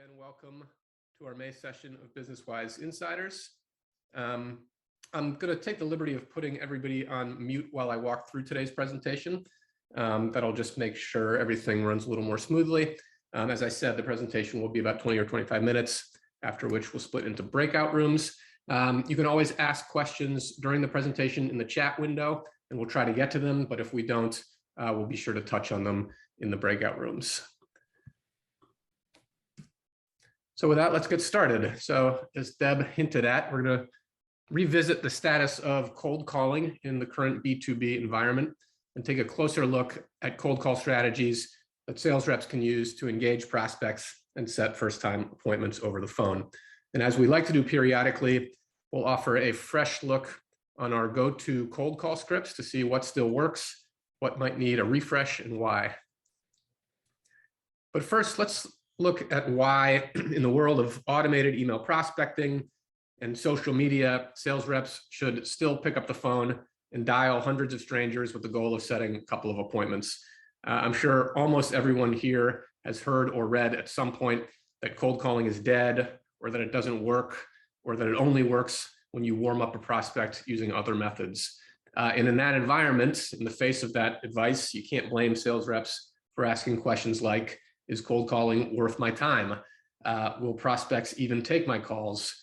again, welcome to our May session of BusinessWise Insiders. I'm going to take the liberty of putting everybody on mute while I walk through today's presentation. That'll just make sure everything runs a little more smoothly. As I said, the presentation will be about 20 or 25 minutes, after which we'll split into breakout rooms. You can always ask questions during the presentation in the chat window, and we'll try to get to them, but if we don't, we'll be sure to touch on them in the breakout rooms. So with that, let's get started. So as Deb hinted at, we're going to revisit the status of cold calling in the current B2B environment and take a closer look at cold call strategies that sales reps can use to engage prospects and set first-time appointments over the phone. And as we like to do periodically, we'll offer a fresh look on our go-to cold call scripts to see what still works, what might need a refresh, and why. But first, let's look at why in the world of automated email prospecting and social media, sales reps should still pick up the phone and dial hundreds of strangers with the goal of setting a couple of appointments. I'm sure almost everyone here has heard or read at some point that cold calling is dead, or that it doesn't work, or that it only works when you warm up a prospect using other methods. And in that environment, in the face of that advice, you can't blame sales reps for asking questions like, is cold calling worth my time? Will prospects even take my calls?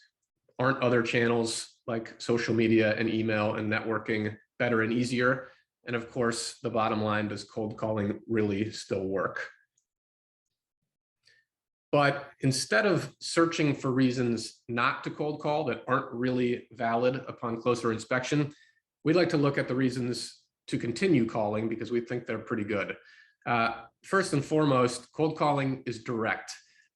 Aren't other channels like social media and email and networking better and easier? And of course, the bottom line, does cold calling really still work? But instead of searching for reasons not to cold call that aren't really valid upon closer inspection, we'd like to look at the reasons to continue calling because we think they're pretty good. First and foremost, cold calling is direct.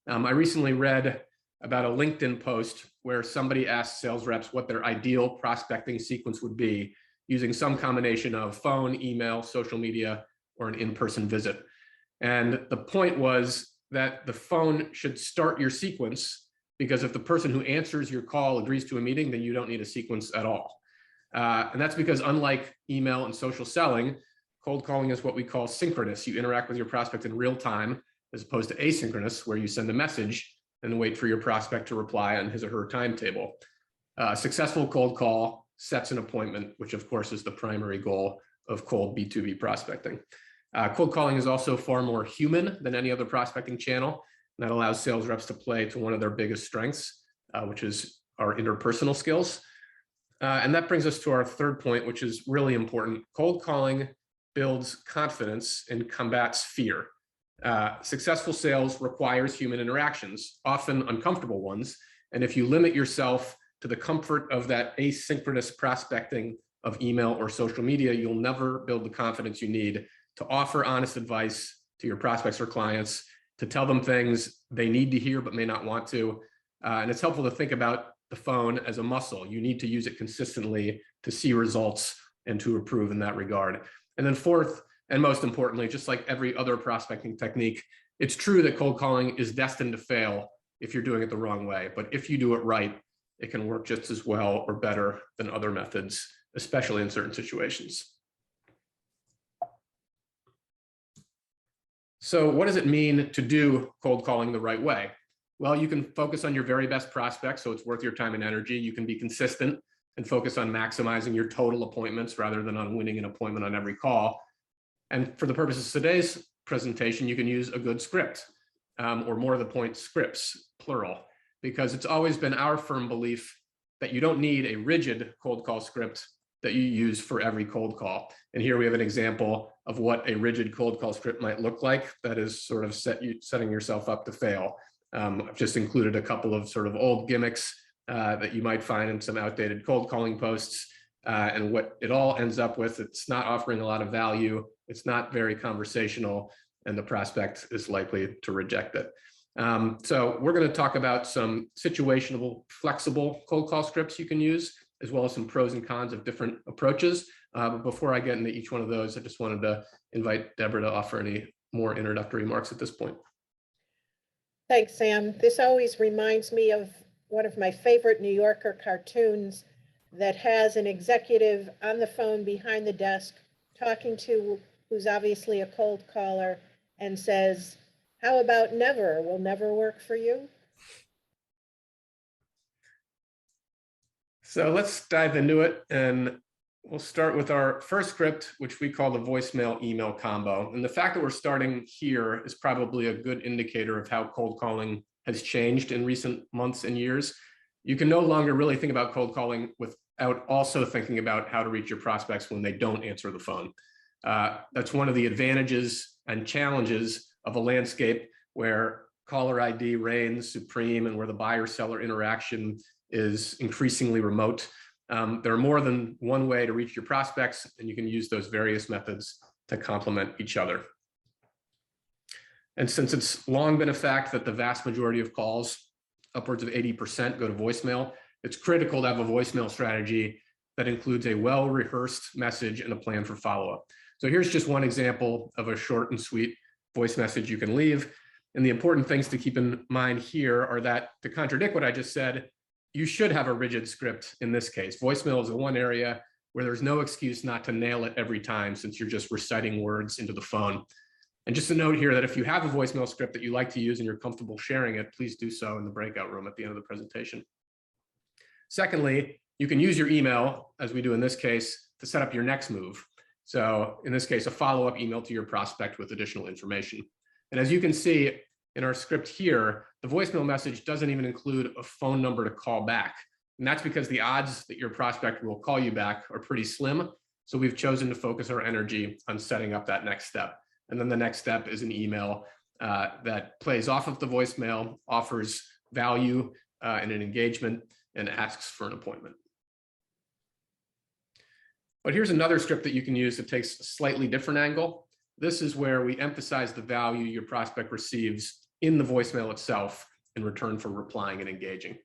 I recently read about a LinkedIn post where somebody asked sales reps what their ideal prospecting sequence would be using some combination of phone, email, social media, or an in-person visit. And the point was that the phone should start your sequence, because if the person who answers your call agrees to a meeting, then you don't need a sequence at all. And that's because unlike email and social selling, cold calling is what we call synchronous. You interact with your prospect in real time, as opposed to asynchronous, where you send a message and wait for your prospect to reply on his or her timetable. A successful cold call sets an appointment, which of course is the primary goal of cold B2B prospecting. Cold calling is also far more human than any other prospecting channel. And that allows sales reps to play to one of their biggest strengths, which is our interpersonal skills. And that brings us to our third point, which is really important. Cold calling builds confidence and combats fear. Successful sales requires human interactions, often uncomfortable ones. And if you limit yourself to the comfort of that asynchronous prospecting of email or social media, you'll never build the confidence you need to offer honest advice to your prospects or clients, to tell them things they need to hear but may not want to. And it's helpful to think about the phone as a muscle. You need to use it consistently to see results and to improve in that regard. And then fourth, and most importantly, just like every other prospecting technique, it's true that cold calling is destined to fail if you're doing it the wrong way. But if you do it right, it can work just as well or better than other methods, especially in certain situations. So what does it mean to do cold calling the right way? Well, you can focus on your very best prospects, so it's worth your time and energy. You can be consistent and focus on maximizing your total appointments rather than on winning an appointment on every call. And for the purposes of today's presentation, you can use a good script, or more to the point, scripts, plural, because it's always been our firm belief that you don't need a rigid cold call script that you use for every cold call. And here we have an example of what a rigid cold call script might look like that is sort of setting yourself up to fail. I've just included a couple of sort of old gimmicks that you might find in some outdated cold calling posts. And what it all ends up with, it's not offering a lot of value. It's not very conversational, and the prospect is likely to reject it. So we're going to talk about some situational, flexible cold call scripts you can use, as well as some pros and cons of different approaches. But before I get into each one of those, I just wanted to invite Deborah to offer any more introductory remarks at this point. Thanks, Sam. This always reminds me of one of my favorite New Yorker cartoons that has an executive on the phone behind the desk talking to who's obviously a cold caller and says, How about never? Will never work for you? So let's dive into it, and we'll start with our first script, which we call the voicemail email combo. And the fact that we're starting here is probably a good indicator of how cold calling has changed in recent months and years. You can no longer really think about cold calling without also thinking about how to reach your prospects when they don't answer the phone. That's one of the advantages and challenges of a landscape where caller ID reigns supreme and where the buyer-seller interaction is increasingly remote. There are more than one way to reach your prospects, and you can use those various methods to complement each other. And since it's long been a fact that the vast majority of calls, upwards of 80%, go to voicemail, it's critical to have a voicemail strategy that includes a well-rehearsed message and a plan for follow-up. So here's just one example of a short and sweet voice message you can leave. And the important things to keep in mind here are that, to contradict what I just said, you should have a rigid script in this case. Voicemail is the one area where there's no excuse not to nail it every time, since you're just reciting words into the phone. And just a note here that if you have a voicemail script that you like to use and you're comfortable sharing it, please do so in the breakout room at the end of the presentation. Secondly, you can use your email, as we do in this case, to set up your next move. So in this case, a follow-up email to your prospect with additional information. And as you can see in our script here, the voicemail message doesn't even include a phone number to call back. And that's because the odds that your prospect will call you back are pretty slim. So we've chosen to focus our energy on setting up that next step. And then the next step is an email that plays off of the voicemail, offers value and an engagement, and asks for an appointment. But here's another script that you can use that takes a slightly different angle. This is where we emphasize the value your prospect receives in the voicemail itself in return for replying and engaging.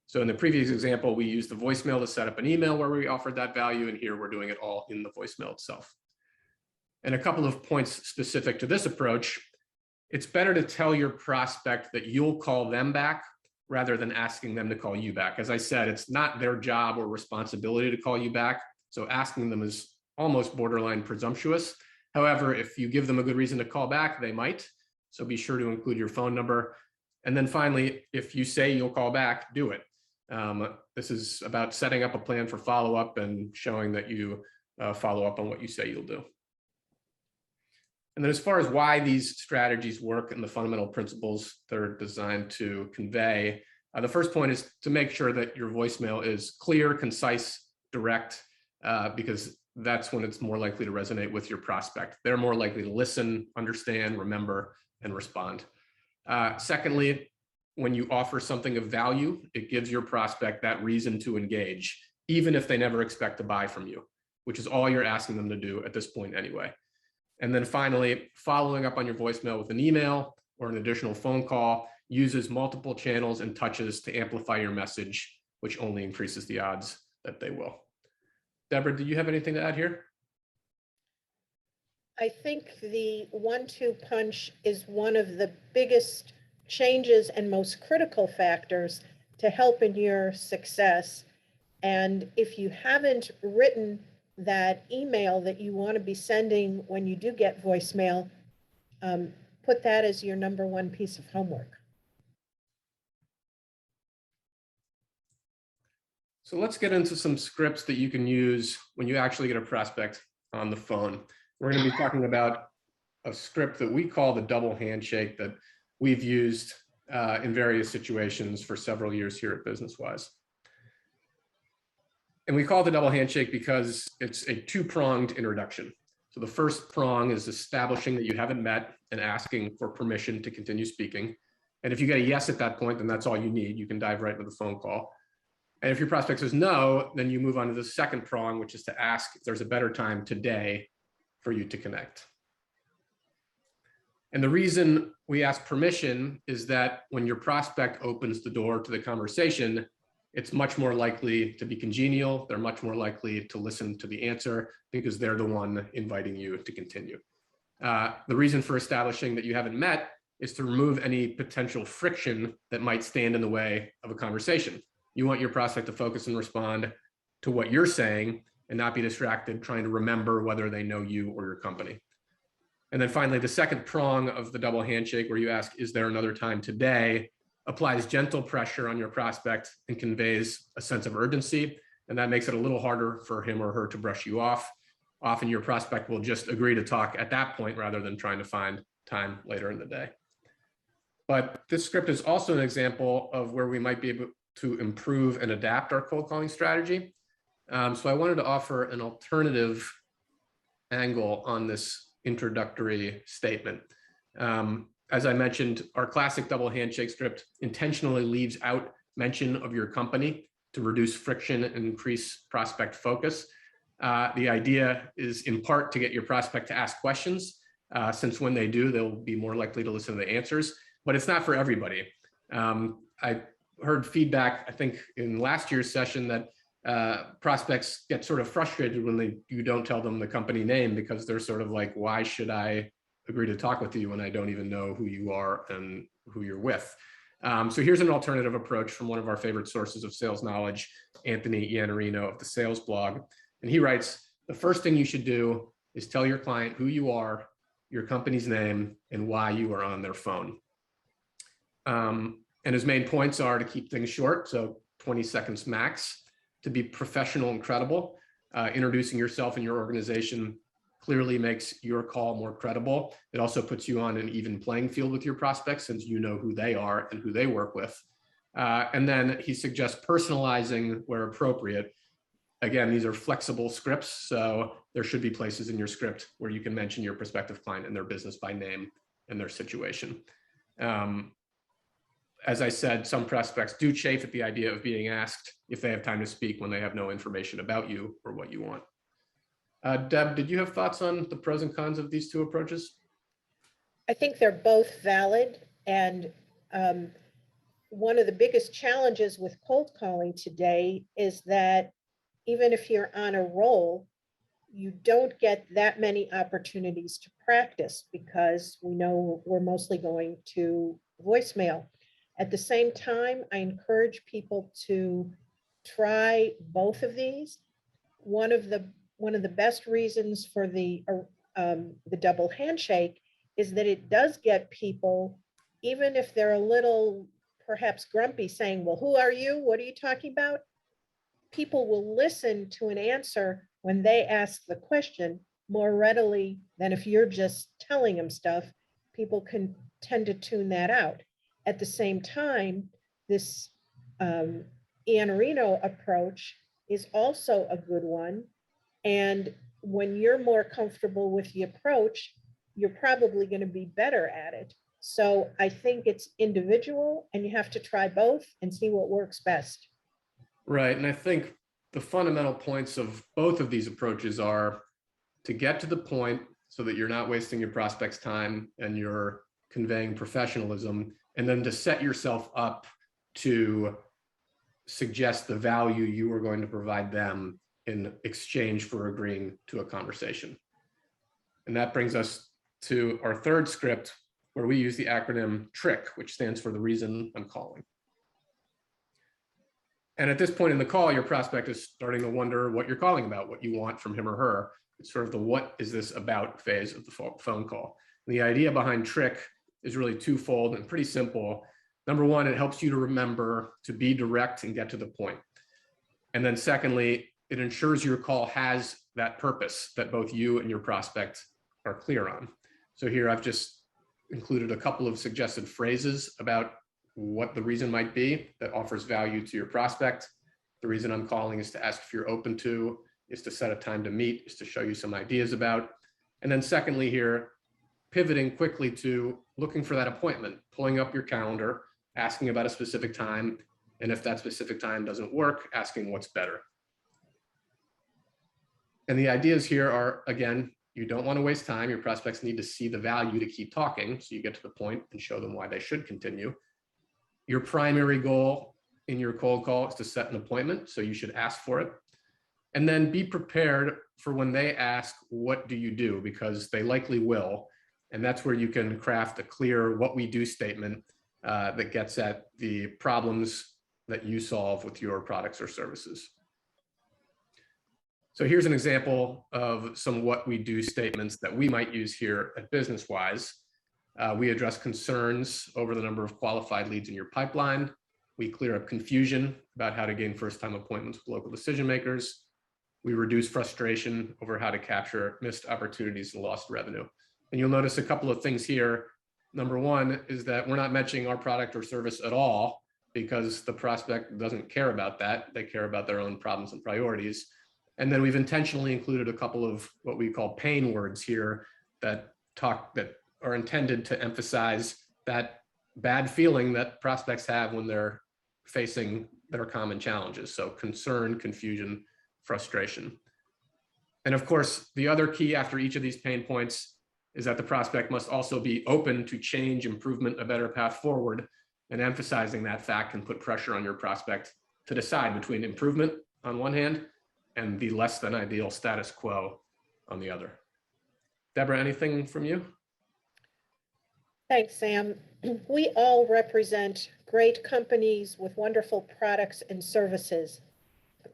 So in the previous example, we used the voicemail to set up an email where we offered that value, and here we're doing it all in the voicemail itself. And a couple of points specific to this approach: it's better to tell your prospect that you'll call them back rather than asking them to call you back. As I said, it's not their job or responsibility to call you back, so asking them is almost borderline presumptuous. However, if you give them a good reason to call back, they might. So be sure to include your phone number. And then finally, if you say you'll call back, do it. This is about setting up a plan for follow-up and showing that you follow up on what you say you'll do. And then as far as why these strategies work and the fundamental principles they're designed to convey, the first point is to make sure that your voicemail is clear, concise, direct, because that's when it's more likely to resonate with your prospect. They're more likely to listen, understand, remember, and respond. Secondly, when you offer something of value, it gives your prospect that reason to engage, even if they never expect to buy from you, which is all you're asking them to do at this point anyway. And then finally, following up on your voicemail with an email or an additional phone call uses multiple channels and touches to amplify your message, which only increases the odds that they will. Deborah, do you have anything to add here? I think the 1-2 punch is one of the biggest changes and most critical factors to help in your success. And if you haven't written that email that you want to be sending when you do get voicemail, put that as your #1 piece of homework. So let's get into some scripts that you can use when you actually get a prospect on the phone. We're going to be talking about a script that we call the double handshake that we've used in various situations for several years here at BusinessWise. And we call it the double handshake because it's a two-pronged introduction. So the first prong is establishing that you haven't met and asking for permission to continue speaking. And if you get a yes at that point, then that's all you need. You can dive right into the phone call. And if your prospect says no, then you move on to the second prong, which is to ask if there's a better time today for you to connect. And the reason we ask permission is that when your prospect opens the door to the conversation, it's much more likely to be congenial. They're much more likely to listen to the answer because they're the one inviting you to continue. The reason for establishing that you haven't met is to remove any potential friction that might stand in the way of a conversation. You want your prospect to focus and respond to what you're saying and not be distracted trying to remember whether they know you or your company. And then finally, the second prong of the double handshake, where you ask, is there another time today, applies gentle pressure on your prospect and conveys a sense of urgency. And that makes it a little harder for him or her to brush you off. Often your prospect will just agree to talk at that point rather than trying to find time later in the day. But this script is also an example of where we might be able to improve and adapt our cold calling strategy. So I wanted to offer an alternative angle on this introductory statement. As I mentioned, our classic double handshake script intentionally leaves out mention of your company to reduce friction and increase prospect focus. The idea is in part to get your prospect to ask questions, since when they do, they'll be more likely to listen to the answers, but it's not for everybody. I heard feedback, I think in last year's session, that prospects get sort of frustrated when you don't tell them the company name, because they're sort of like, why should I agree to talk with you when I don't even know who you are and who you're with? So here's an alternative approach from one of our favorite sources of sales knowledge, Anthony Iannarino of the Sales Blog. And he writes, the first thing you should do is tell your client who you are, your company's name, and why you are on their phone. And his main points are to keep things short, so 20 seconds max, to be professional and credible. Introducing yourself and your organization clearly makes your call more credible. It also puts you on an even playing field with your prospects, since you know who they are and who they work with. And then he suggests personalizing where appropriate. Again, these are flexible scripts, so there should be places in your script where you can mention your prospective client and their business by name and their situation. As I said, some prospects do chafe at the idea of being asked if they have time to speak when they have no information about you or what you want. Deb, did you have thoughts on the pros and cons of these two approaches? I think they're both valid. And one of the biggest challenges with cold calling today is that even if you're on a roll, you don't get that many opportunities to practice, because we know we're mostly going to voicemail. At the same time, I encourage people to try both of these. One of the best reasons for the double handshake is that it does get people, even if they're a little perhaps grumpy, saying, well, who are you? What are you talking about? People will listen to an answer when they ask the question more readily than if you're just telling them stuff. People can tend to tune that out. At the same time, this Iannarino approach is also a good one. And when you're more comfortable with the approach, you're probably going to be better at it. So I think it's individual, and you have to try both and see what works best. Right. And I think the fundamental points of both of these approaches are to get to the point so that you're not wasting your prospect's time and you're conveying professionalism, and then to set yourself up to suggest the value you are going to provide them in exchange for agreeing to a conversation. And that brings us to our third script, where we use the acronym TRICK, which stands for the reason I'm calling. And at this point in the call, your prospect is starting to wonder what you're calling about, what you want from him or her. It's sort of the what is this about phase of the phone call. And the idea behind TRICK is really twofold and pretty simple. Number one, it helps you to remember to be direct and get to the point. And then secondly, it ensures your call has that purpose that both you and your prospect are clear on. So here I've just included a couple of suggested phrases about what the reason might be that offers value to your prospect. The reason I'm calling is to ask if you're open to, is to set a time to meet, is to show you some ideas about. And then secondly here, pivoting quickly to looking for that appointment, pulling up your calendar, asking about a specific time, and if that specific time doesn't work, asking what's better. And the ideas here are, again, you don't want to waste time. Your prospects need to see the value to keep talking, so you get to the point and show them why they should continue. Your primary goal in your cold call is to set an appointment, so you should ask for it. And then be prepared for when they ask, what do you do? Because they likely will. And that's where you can craft a clear what we do statement that gets at the problems that you solve with your products or services. So here's an example of some what we do statements that we might use here at BusinessWise. We address concerns over the number of qualified leads in your pipeline. We clear up confusion about how to gain first-time appointments with local decision makers. We reduce frustration over how to capture missed opportunities and lost revenue. And you'll notice a couple of things here. Number one is that we're not mentioning our product or service at all because the prospect doesn't care about that. They care about their own problems and priorities. And then we've intentionally included a couple of what we call pain words here that are intended to emphasize that bad feeling that prospects have when they're facing their common challenges. So concern, confusion, frustration. And of course, the other key after each of these pain points is that the prospect must also be open to change, improvement, a better path forward, and emphasizing that fact can put pressure on your prospect to decide between improvement on one hand and the less than ideal status quo on the other. Deborah, anything from you? Thanks, Sam. We all represent great companies with wonderful products and services.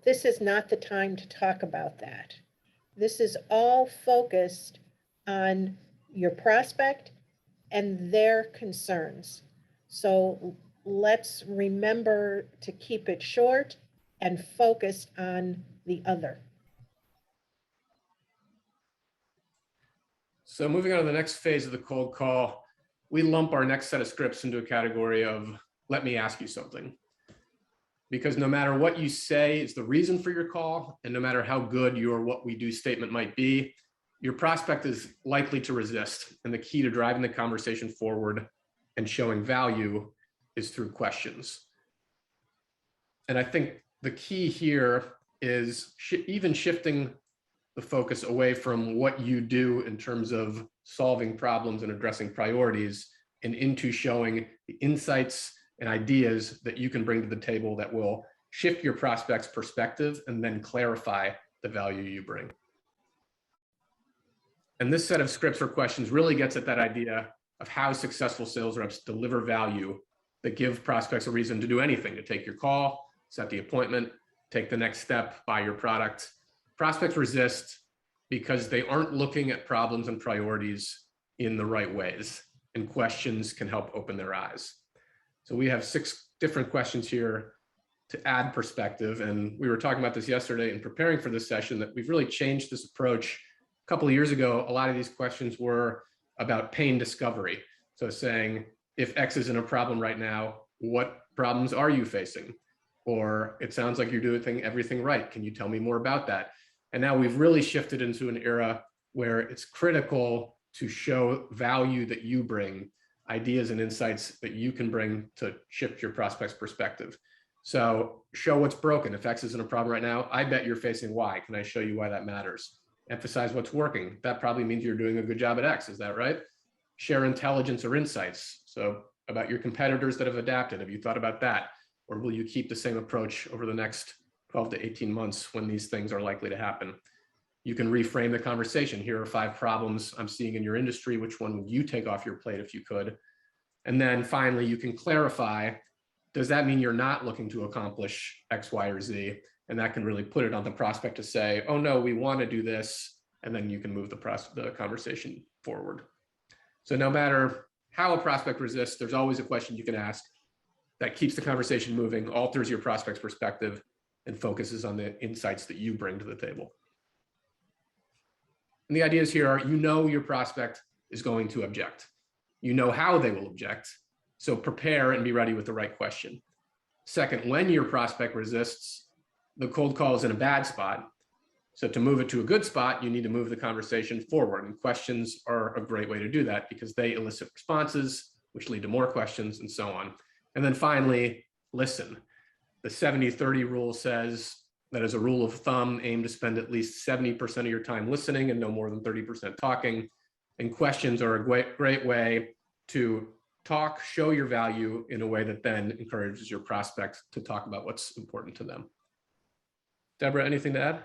This is not the time to talk about that. This is all focused on your prospect and their concerns. So let's remember to keep it short and focused on the other. So moving on to the next phase of the cold call, we lump our next set of scripts into a category of, let me ask you something. Because no matter what you say is the reason for your call, and no matter how good your what we do statement might be, your prospect is likely to resist. And the key to driving the conversation forward and showing value is through questions. And I think the key here is even shifting the focus away from what you do in terms of solving problems and addressing priorities and into showing the insights and ideas that you can bring to the table that will shift your prospect's perspective and then clarify the value you bring. And this set of scripts or questions really gets at that idea of how successful sales reps deliver value that give prospects a reason to do anything, to take your call, set the appointment, take the next step, buy your product. Prospects resist because they aren't looking at problems and priorities in the right ways, and questions can help open their eyes. So we have 6 different questions here to add perspective. And we were talking about this yesterday in preparing for this session, that we've really changed this approach. A couple of years ago, a lot of these questions were about pain discovery. So saying, if X isn't a problem right now, what problems are you facing? Or it sounds like you're doing everything right. Can you tell me more about that? And now we've really shifted into an era where it's critical to show value that you bring, ideas and insights that you can bring to shift your prospect's perspective. So show what's broken. If X isn't a problem right now, I bet you're facing Y. Can I show you why that matters? Emphasize what's working. That probably means you're doing a good job at X. Is that right? Share intelligence or insights. So about your competitors that have adapted. Have you thought about that? Or will you keep the same approach over the next 12 to 18 months when these things are likely to happen? You can reframe the conversation. Here are 5 problems I'm seeing in your industry. Which one would you take off your plate if you could? And then finally, you can clarify, does that mean you're not looking to accomplish X, Y, or Z? And that can really put it on the prospect to say, oh no, we want to do this. And then you can move the conversation forward. So no matter how a prospect resists, there's always a question you can ask that keeps the conversation moving, alters your prospect's perspective, and focuses on the insights that you bring to the table. And the ideas here are, you know your prospect is going to object. You know how they will object. So prepare and be ready with the right question. Second, when your prospect resists, the cold call is in a bad spot. So to move it to a good spot, you need to move the conversation forward. And questions are a great way to do that because they elicit responses, which lead to more questions and so on. And then finally, listen. The 70-30 rule says that as a rule of thumb, aim to spend at least 70% of your time listening and no more than 30% talking. And questions are a great way to talk, show your value in a way that then encourages your prospect to talk about what's important to them. Deborah, anything to add?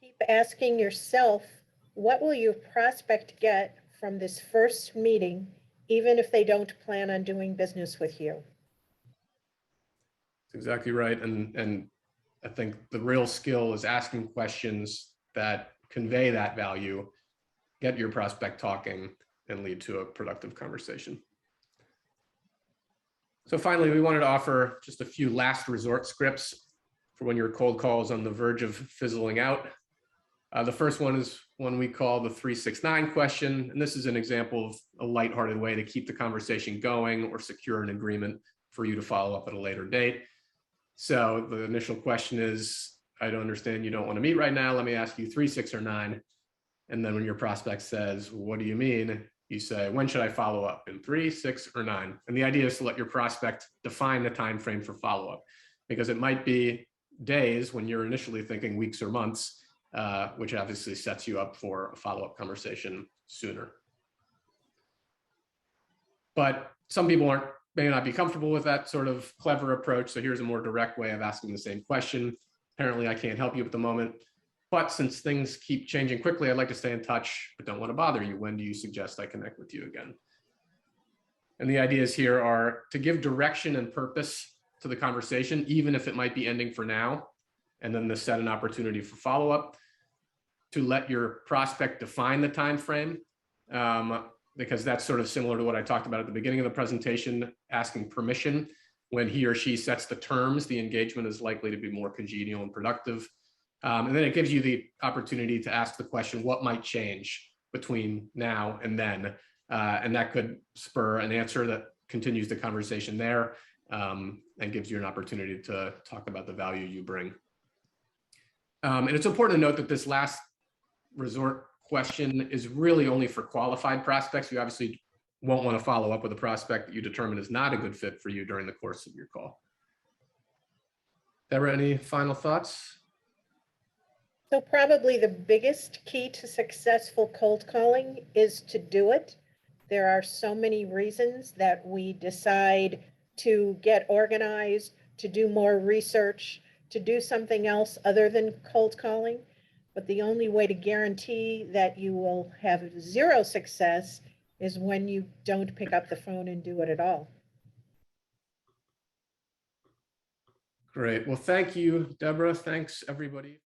Keep asking yourself, what will your prospect get from this first meeting, even if they don't plan on doing business with you? That's exactly right. And I think the real skill is asking questions that convey that value, get your prospect talking, and lead to a productive conversation. So finally, we wanted to offer just a few last resort scripts for when your cold call is on the verge of fizzling out. The first one is one we call the 369 question. And this is an example of a lighthearted way to keep the conversation going or secure an agreement for you to follow up at a later date. So the initial question is, I don't understand you don't want to meet right now. Let me ask you 3, 6, or 9. And then when your prospect says, what do you mean? You say, when should I follow up? In 3, 6, or 9? And the idea is to let your prospect define the time frame for follow-up, because it might be days when you're initially thinking weeks or months, which obviously sets you up for a follow-up conversation sooner. But some people may not be comfortable with that sort of clever approach. So here's a more direct way of asking the same question. Apparently, I can't help you at the moment, but since things keep changing quickly, I'd like to stay in touch, but don't want to bother you. When do you suggest I connect with you again? And the ideas here are to give direction and purpose to the conversation, even if it might be ending for now, and then to set an opportunity for follow-up, to let your prospect define the time frame, because that's sort of similar to what I talked about at the beginning of the presentation, asking permission. When he or she sets the terms, the engagement is likely to be more congenial and productive. And then it gives you the opportunity to ask the question, what might change between now and then? And that could spur an answer that continues the conversation there, and gives you an opportunity to talk about the value you bring. And it's important to note that this last resort question is really only for qualified prospects. You obviously won't want to follow up with a prospect that you determine is not a good fit for you during the course of your call. Deborah, any final thoughts? So probably the biggest key to successful cold calling is to do it. There are so many reasons that we decide to get organized, to do more research, to do something else other than cold calling. But the only way to guarantee that you will have zero success is when you don't pick up the phone and do it at all. Great. Well, thank you, Deborah. Thanks, everybody.